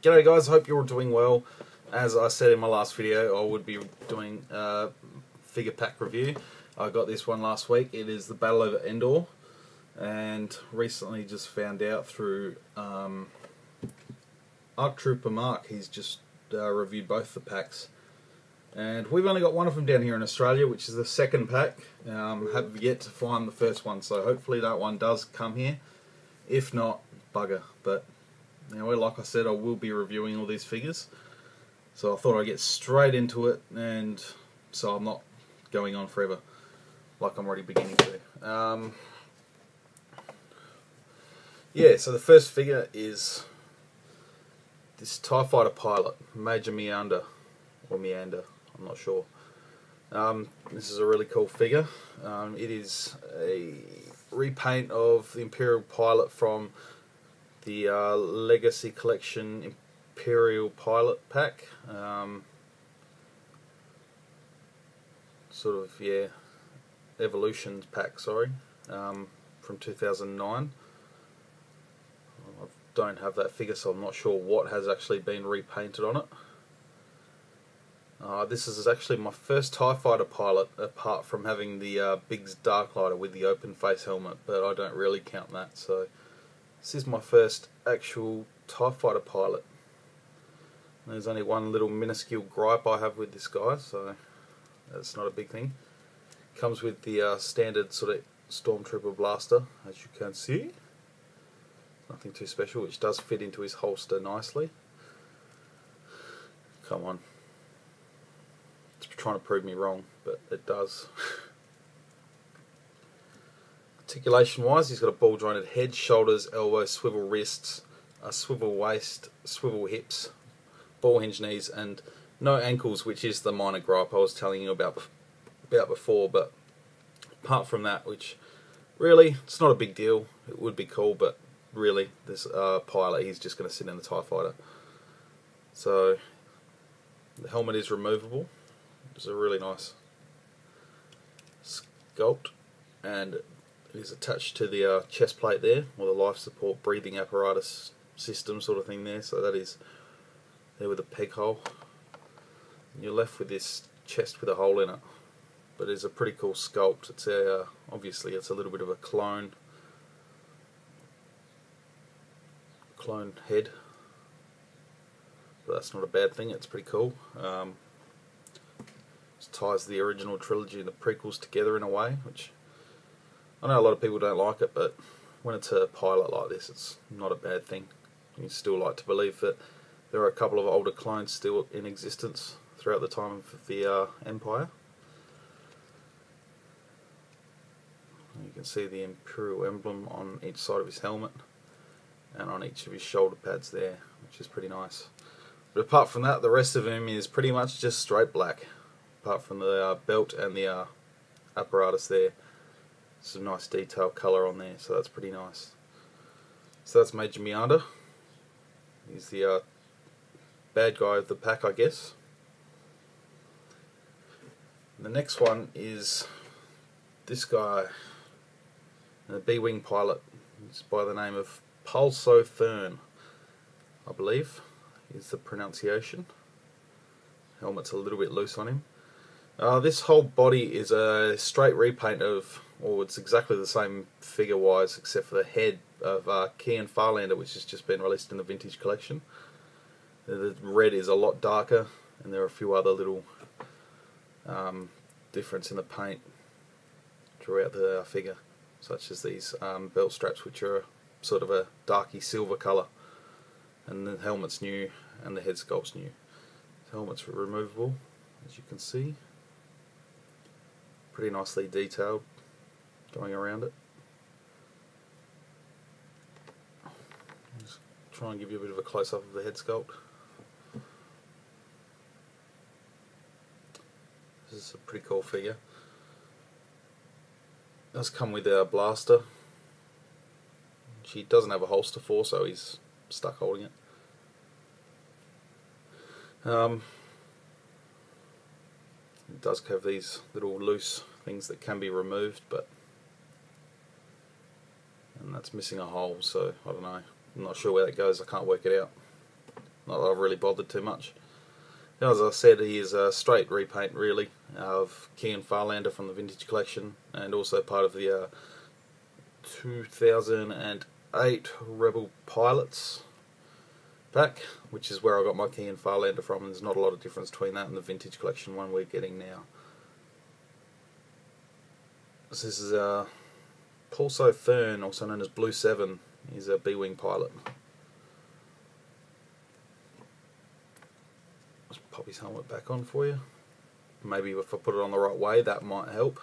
G'day guys, hope you're all doing well. As I said in my last video, I would be doing a figure pack review. I got this one last week. It is the Battle of Endor, and recently just found out through Arc Trooper Mark, he's just reviewed both the packs. And we've only got one of them down here in Australia, which is the second pack. Have yet to find the first one, so hopefully that one does come here. If not, bugger. But anyway, like I said, I will be reviewing all these figures. So I thought I'd get straight into it, and so I'm not going on forever, like I'm already beginning to. Yeah, so the first figure is this TIE Fighter pilot, Major Meander, or Meander, I'm not sure. This is a really cool figure. It is a repaint of the Imperial pilot from the Legacy Collection Imperial pilot pack. Sort of, yeah, Evolutions pack, sorry, from 2009. I don't have that figure, so I'm not sure what has actually been repainted on it. This is actually my first TIE Fighter pilot, apart from having the Biggs Darklighter with the open face helmet, but I don't really count that, so this is my first actual TIE Fighter pilot. There's only one little minuscule gripe I have with this guy, so that's not a big thing. Comes with the standard sort of Stormtrooper blaster, as you can see. Nothing too special, which does fit into his holster nicely. Come on. It's trying to prove me wrong, but it does. Articulation wise, he's got a ball jointed head, shoulders, elbows, swivel wrists, a swivel waist, swivel hips, ball hinge knees, and no ankles, which is the minor gripe I was telling you about before. But apart from that, which really, it's not a big deal. It would be cool, but really, this pilot, he's just going to sit in the TIE Fighter. So the helmet is removable. It's a really nice sculpt, and it is attached to the chest plate there, or the life support breathing apparatus system sort of thing there. So that is there with a peg hole. And you're left with this chest with a hole in it, but it's a pretty cool sculpt. It's a obviously it's a little bit of a clone head, but that's not a bad thing. It's pretty cool. It ties the original trilogy and the prequels together in a way, which I know a lot of people don't like it, but when it's a pilot like this, it's not a bad thing. You still like to believe that there are a couple of older clones still in existence throughout the time of the Empire. You can see the Imperial emblem on each side of his helmet and on each of his shoulder pads there, which is pretty nice. But apart from that, the rest of him is pretty much just straight black, apart from the belt and the apparatus there. Some nice detail colour on there, so that's pretty nice. So that's Major Meander. He's the bad guy of the pack, I guess. And the next one is this guy, the B-Wing pilot. It's by the name of Pulso Fern, I believe is the pronunciation. Helmet's a little bit loose on him. This whole body is a straight repaint of, or it's exactly the same figure wise, except for the head of Kian Farlander, which has just been released in the vintage collection. The red is a lot darker, and there are a few other little difference in the paint throughout the figure, such as these belt straps, which are sort of a darky silver colour, and the helmet's new and the head sculpt's new. The helmet's removable, as you can see, pretty nicely detailed going around it. Just try and give you a bit of a close-up of the head sculpt. This is a pretty cool figure. It does come with a blaster. She doesn't have a holster for, so he's stuck holding it. It does have these little loose things that can be removed, and that's missing a hole, so I don't know. I'm not sure where that goes, I can't work it out. Not that I've really bothered too much. As I said, he is a straight repaint really of Kean Farlander from the Vintage Collection, and also part of the 2008 Rebel Pilots pack, which is where I got my Kean Farlander from, and there's not a lot of difference between that and the Vintage Collection one we're getting now. This is Pulso Fern, also known as Blue 7. He's a B-Wing pilot. Let's pop his helmet back on for you. Maybe if I put it on the right way, that might help.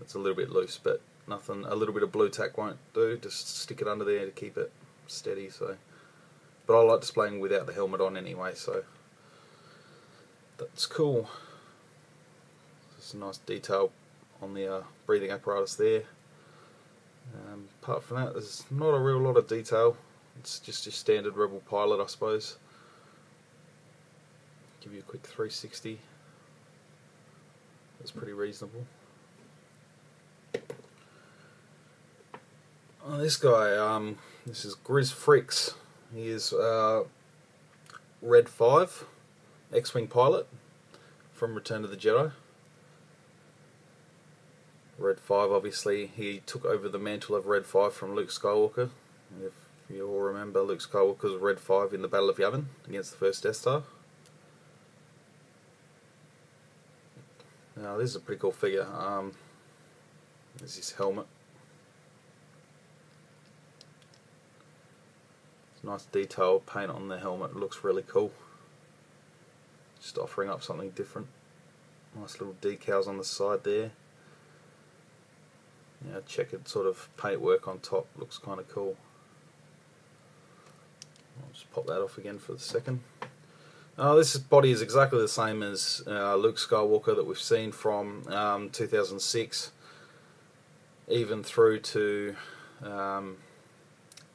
It's a little bit loose, but nothing. A little bit of blue tack won't do. Just stick it under there to keep it steady. So, but I like displaying without the helmet on anyway, so that's cool. Just a nice detail on the breathing apparatus there. Apart from that, there's not a real lot of detail. It's just your standard Rebel pilot, I suppose. Give you a quick 360. That's pretty reasonable. This guy, this is Grizz Fricks. He is Red 5, X-Wing pilot from Return of the Jedi. Red 5, obviously, he took over the mantle of Red 5 from Luke Skywalker. If you all remember, Luke Skywalker was Red 5 in the Battle of Yavin against the first Death Star. Now, this is a pretty cool figure. There's his helmet. Nice detailed paint on the helmet, it looks really cool. Just offering up something different. Nice little decals on the side there. Yeah, checkered sort of paintwork on top, looks kind of cool. I'll just pop that off again for the second. This body is exactly the same as Luke Skywalker that we've seen from 2006, even through to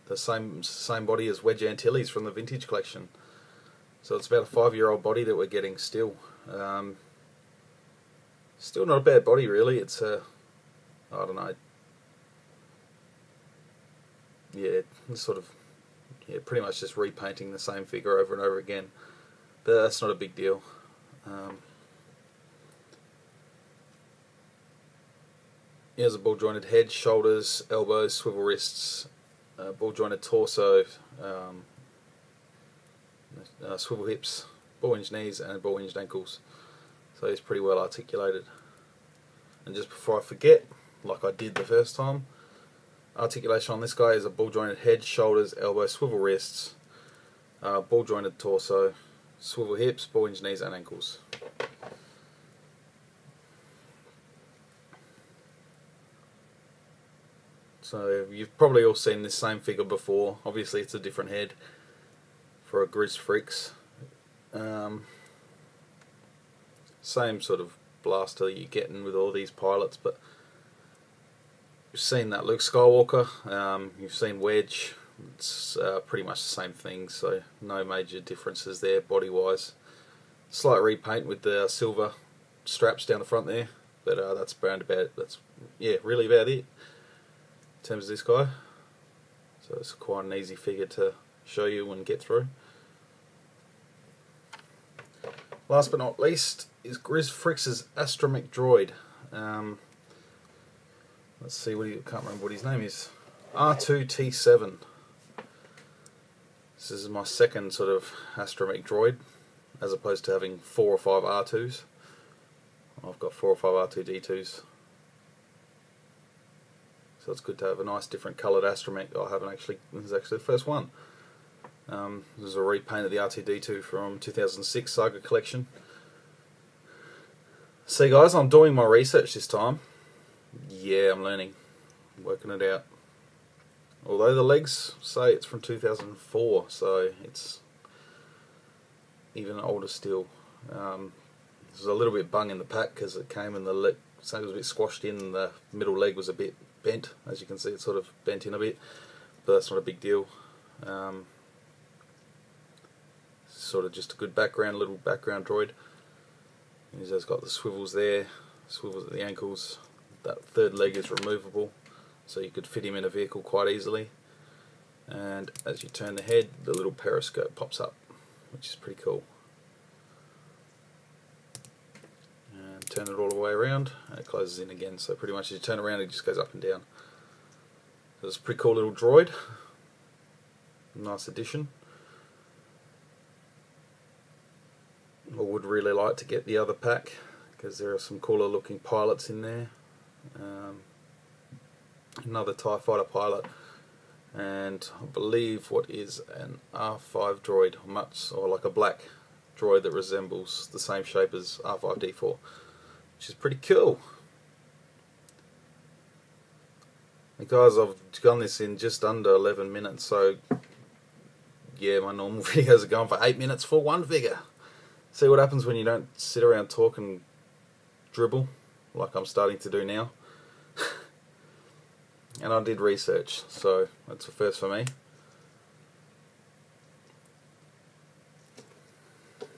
the same body as Wedge Antilles from the Vintage Collection. So it's about a 5-year-old body that we're getting still. Still not a bad body really. It's a, I don't know. Yeah, it's sort of, yeah, pretty much just repainting the same figure over and over again. But that's not a big deal. He has a ball jointed head, shoulders, elbows, swivel wrists, ball jointed torso, swivel hips, ball hinged knees, and ball hinged ankles. So he's pretty well articulated. And just before I forget, like I did the first time, articulation on this guy is a ball jointed head, shoulders, elbows, swivel wrists, ball jointed torso, swivel hips, ball hinged knees, and ankles. So you've probably all seen this same figure before. Obviously it's a different head for a Grizz Fricks. Same sort of blaster you're getting with all these pilots, but you've seen that Luke Skywalker, you've seen Wedge. It's pretty much the same thing, so no major differences there body wise. Slight repaint with the silver straps down the front there, but that's really about it in terms of this guy. So it's quite an easy figure to show you and get through. Last but not least is Grizz Fricks' Astromech Droid. Let's see, can't remember what his name is. R2-T7. This is my second sort of Astromech Droid, as opposed to having 4 or 5 R2s. I've got 4 or 5 R2-D2s. So it's good to have a nice different coloured astromech. This is actually the first one. This is a repaint of the R2-D2 from 2006 Saga Collection. See guys, I'm doing my research this time. Yeah, I'm learning. I'm working it out. Although the legs say it's from 2004, so it's even older still. There's a little bit bung in the pack because it came in the leg, so it was a bit squashed in, and the middle leg was a bit bent. As you can see, it's sort of bent in a bit, but that's not a big deal. Sort of just a good background, little background droid. He's just got the swivels there, swivels at the ankles. That third leg is removable, so you could fit him in a vehicle quite easily. and as you turn the head, the little periscope pops up, which is pretty cool. And turn it all the way around, and it closes in again. So pretty much as you turn around, it just goes up and down. So it's a pretty cool little droid. Nice addition. I would really like to get the other pack because there are some cooler looking pilots in there. Another TIE fighter pilot, and I believe what is an R5 droid, or like a black droid that resembles the same shape as R5D4, which is pretty cool. And guys, I've done this in just under 11 minutes, so yeah, my normal videos are going for 8 minutes for one figure. See what happens when you don't sit around talk and dribble like I'm starting to do now. And I did research, so that's a first for me.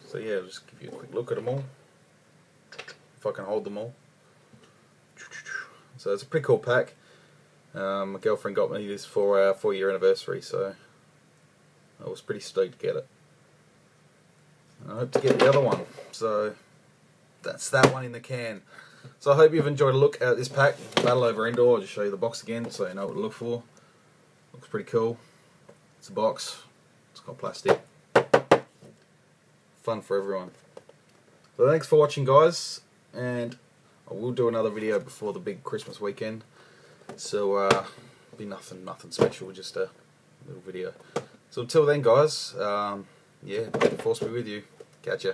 So yeah, I'll just give you a quick look at them all, if I can hold them all. So it's a pretty cool pack. My girlfriend got me this for our 4-year anniversary, so I was pretty stoked to get it. And I hope to get the other one, so that's that one in the can. So I hope you've enjoyed a look at this pack, Battle over Endor. I'll just show you the box again so you know what to look for. Looks pretty cool. It's a box, it's got plastic. Fun for everyone. So thanks for watching, guys, and I will do another video before the big Christmas weekend. So be nothing special, just a little video. So until then, guys, yeah, may the force be with you. Catch ya.